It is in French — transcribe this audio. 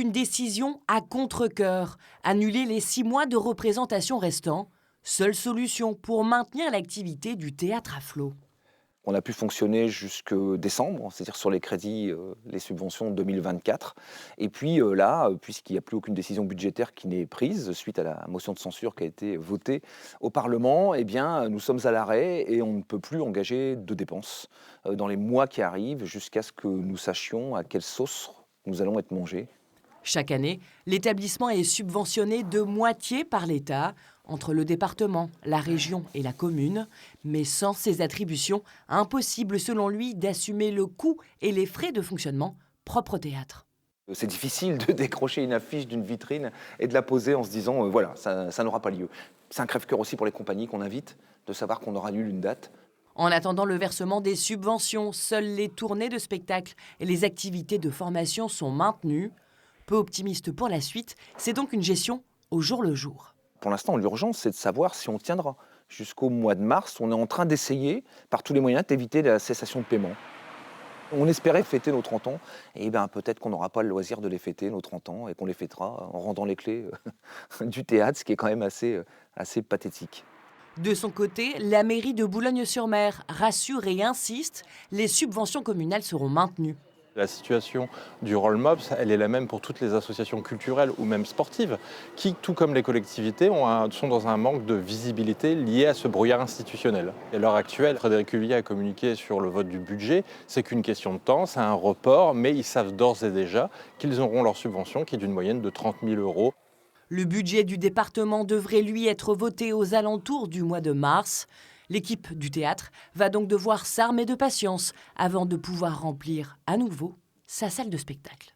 Une décision à contre-cœur, annuler les 6 mois de représentation restants, seule solution pour maintenir l'activité du théâtre à flot. On a pu fonctionner jusque décembre, c'est-à-dire sur les crédits, les subventions 2024. Et puis là, puisqu'il n'y a plus aucune décision budgétaire qui n'est prise suite à la motion de censure qui a été votée au Parlement, eh bien, nous sommes à l'arrêt et on ne peut plus engager de dépenses dans les mois qui arrivent jusqu'à ce que nous sachions à quelle sauce nous allons être mangés. Chaque année, l'établissement est subventionné de moitié par l'État, entre le département, la région et la commune. Mais sans ces attributions, impossible selon lui d'assumer le coût et les frais de fonctionnement propres au théâtre. C'est difficile de décrocher une affiche d'une vitrine et de la poser en se disant voilà, ça n'aura pas lieu. C'est un crève-cœur aussi pour les compagnies qu'on invite, de savoir qu'on aura lieu une date. En attendant le versement des subventions, seules les tournées de spectacles et les activités de formation sont maintenues. Peu optimiste pour la suite, c'est donc une gestion au jour le jour. Pour l'instant, l'urgence, c'est de savoir si on tiendra. Jusqu'au mois de mars, on est en train d'essayer, par tous les moyens, d'éviter la cessation de paiement. On espérait fêter nos 30 ans, et ben peut-être qu'on n'aura pas le loisir de les fêter, nos 30 ans, et qu'on les fêtera en rendant les clés du théâtre, ce qui est quand même assez pathétique. De son côté, la mairie de Boulogne-sur-Mer rassure et insiste, les subventions communales seront maintenues. La situation du Rollmops, elle est la même pour toutes les associations culturelles ou même sportives, qui, tout comme les collectivités, sont dans un manque de visibilité lié à ce brouillard institutionnel. Et à l'heure actuelle, Frédéric Huvillier a communiqué sur le vote du budget. C'est qu'une question de temps, c'est un report, mais ils savent d'ores et déjà qu'ils auront leur subvention, qui est d'une moyenne de 30 000 €. Le budget du département devrait lui être voté aux alentours du mois de mars. L'équipe du théâtre va donc devoir s'armer de patience avant de pouvoir remplir à nouveau sa salle de spectacle.